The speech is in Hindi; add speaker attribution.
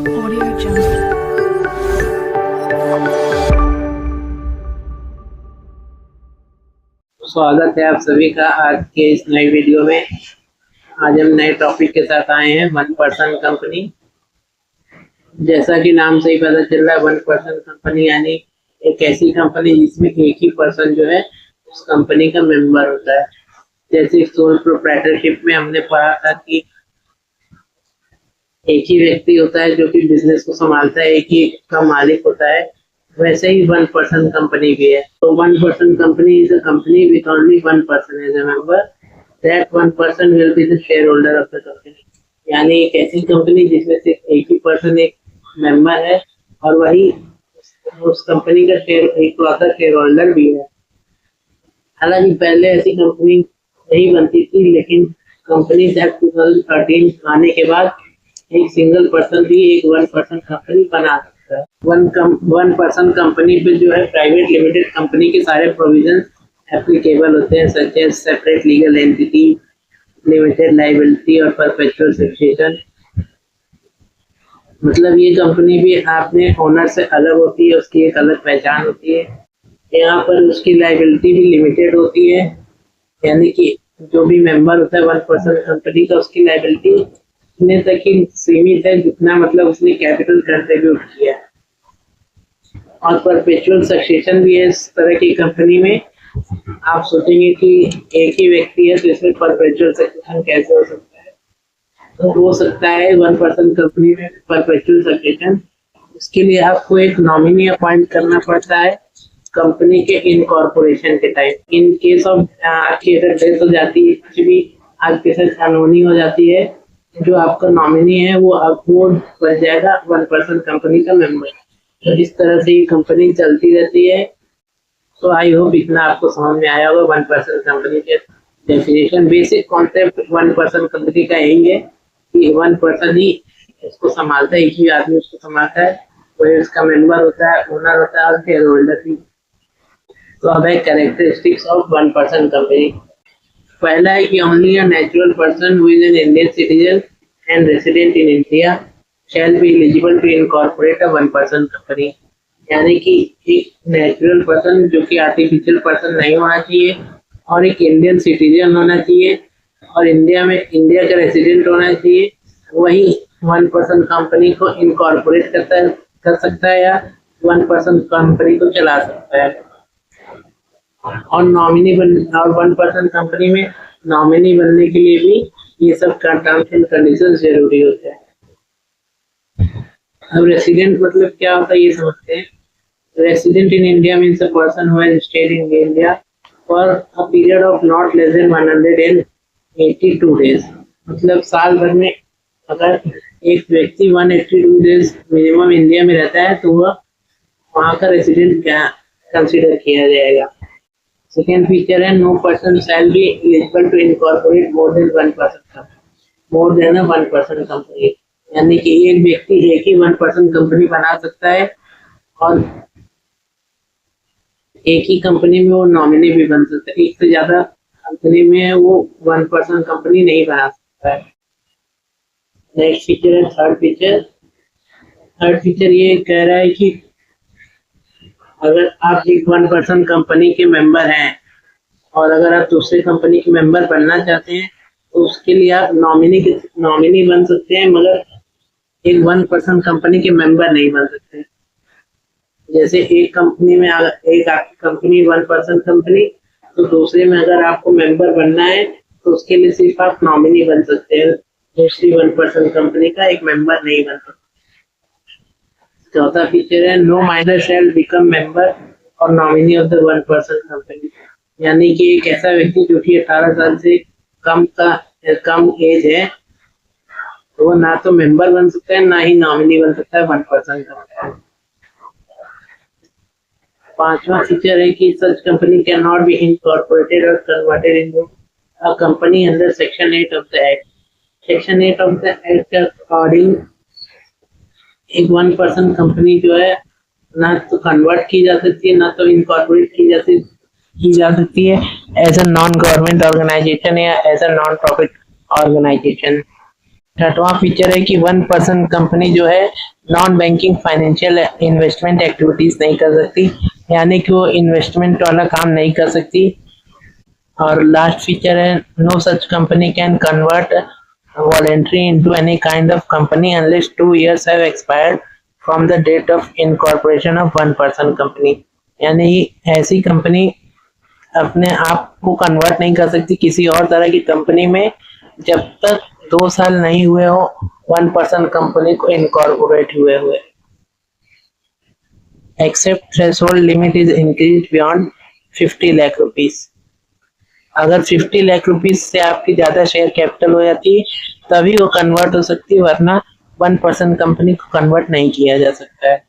Speaker 1: Audio Jungle.
Speaker 2: स्वागत है आप सभी का आज के इस नई वीडियो में। आज हम नए टॉपिक के साथ आए हैं, वन पर्सन कंपनी। जैसा कि नाम से ही पता चल रहा है, वन पर्सन कंपनी यानी एक ऐसी कंपनी जिसमें एक ही पर्सन जो है उस कंपनी का मेंबर होता है। जैसे सोल प्रोप्राइटरशिप में हमने पढ़ा था कि एक ही व्यक्ति होता है जो कि बिजनेस को संभालता है, एक ही का मालिक होता है। वैसे ही वन पर्सन कंपनी भी है। तो one person company is a company with only one person as a member. That one person will be the shareholder of the company. यानी एक ऐसी कंपनी जिसमें से एक ही पर्सन एक मेंबर है और वही उस कंपनी का इकलौता शेयर होल्डर भी है। हालांकि पहले ऐसी कंपनी नहीं बनती थी, लेकिन कंपनी एक्ट 2013 आने के बाद एक सिंगल पर्सन भी एक वन पर्सन कंपनी बना सकता है। वन पर्सन कंपनी पे जो है प्राइवेट लिमिटेड कंपनी के सारे प्रोविजन एप्लीकेबल होते हैं, such as separate legal entity, limited liability और परपेचुअल सक्सेशन। मतलब ये कंपनी भी आपने ओनर से अलग होती है, उसकी एक अलग पहचान होती है। यहाँ पर उसकी लायबिलिटी भी लिमिटेड होती है, यानी कि जो भी मेंबर होता है वन पर्सन कंपनी का, उसकी लायबिलिटी इतने तक ही सीमित है जितना मतलब उसने कैपिटल कंट्रीब्यूट किया है। और परपेचुअल सक्सेशन भी है इस तरह की कंपनी में। आप सोचेंगे कि एक ही व्यक्ति है तो इसमें परपेचुअल सक्सेशन कैसे हो सकता है? तो हो सकता है वन पर्सन कंपनी में परपेचुअल सक्सेशन। इसके लिए आपको एक नॉमिनी अपॉइंट करना पड़ता है कंपनी के इनकॉर्पोरेशन के टाइम। इन केस ऑफ आपकी अगर डेथ हो जाती है, कुछ भी आपके साथ अनहोनी हो जाती है, जो आपका नॉमिनी है वो आपको बन जाएगा वन पर्सन कंपनी का मेंबर। तो इस तरह से ये कंपनी चलती रहती है। तो आई होप इतना आपको समझ में आया होगा वन पर्सन कंपनी के definition. Basic concept one person company का यही है कि वन पर्सन ही इसको संभालता है, एक ही आदमी उसको संभालता है, वही उसका मेंबर होता है, ओनर होता है और शेयर होल्डर भी। तो अब है characteristics of one person company. पहला है कि only a natural person who is an Indian citizen and resident in India shall be eligible to incorporate a one person company. यानी कि एक नेचुरल पर्सन जो कि आर्टिफिशियल पर्सन नहीं होना चाहिए और एक इंडियन सिटीजन होना चाहिए और इंडिया का रेसिडेंट होना चाहिए, वही वन पर्सन कंपनी को इनकॉर्पोरेट कर सकता है या वन पर्सन कंपनी को चला सकता है। और वन पर्सन कंपनी में नॉमिनी बनने के लिए भी ये सब टर्म्स एंड कंडीशंस जरूरी होते हैं। अब रेसिडेंट मतलब क्या होता है ये समझते हैं। Resident in India means a person who has stayed in India for a period of not less than 182 days. मतलब साल भर में अगर एक व्यक्ति 182 डेज मिनिमम इंडिया में रहता है तो वह वहाँ का रेसिडेंट कंसिडर किया जाएगा। सेकेंड फीचर है no person shall be eligible to incorporate more than one person company. यानी कि एक व्यक्ति एक ही वन पर्सन कंपनी बना सकता है और एक ही कंपनी में वो नॉमिनी भी बन सकता है। एक से ज्यादा कंपनी में वो वन पर्सन कंपनी नहीं बना सकता है। नेक्स्ट फीचर है थर्ड फीचर ये कह रहा है कि अगर आप एक वन पर्सन कंपनी के मेंबर हैं और अगर आप दूसरे कंपनी के मेंबर बनना चाहते हैं तो उसके लिए आप नॉमिनी बन सकते हैं, मगर एक वन पर्सन कंपनी के मेंबर नहीं बन सकते। जैसे एक कंपनी में एक आपकी कंपनी वन पर्सन कंपनी, तो दूसरे में अगर आपको मेंबर बनना है तो उसके लिए सिर्फ आप नॉमिनी बन सकते हैं, दूसरी वन पर्सन कंपनी का एक मेंबर नहीं बन सकते। चौथा फीचर है no minor shall become member और nominee of the one person company. यानी कि एक ऐसा व्यक्ति जो कि 18 साल से कम एज है, तो वो ना तो मेंबर बन सकता है ना ही नॉमिनी बन सकता है वन पर्सन कंपनी। पांचवा फीचर है कि such company can not be incorporated और converted into a company under section 8 of the act. Section 8 of the act के अकॉर्डिंग एक वन पर्सन कंपनी जो है ना तो कन्वर्ट की जा सकती है ना तो इनकॉर्पोरेट की जा सकती है as a non government organisation या as a non profit organisation. छठवां फीचर है कि 1% कंपनी जो है non banking financial investment activities नहीं कर सकती, यानी कि वो इन्वेस्टमेंट वाला काम नहीं कर सकती। और लास्ट फीचर है no such company can convert voluntary into any kind of company unless 2 years have expired from the date of incorporation of 1% company, यानी ऐसी कंपनी अपने आप को कन्वर्ट नहीं कर सकती किसी और तरह की कंपनी में जब तक 2 साल नहीं हुए हो 1% कंपनी को इनकॉर्पोरेट हुए except threshold limit is increase beyond 50 lakh rupees. अगर 50 लाख रुपीज से आपकी ज्यादा शेयर कैपिटल हो जाती है तभी वो कन्वर्ट हो सकती है, वरना 1% कंपनी को कन्वर्ट नहीं किया जा सकता है।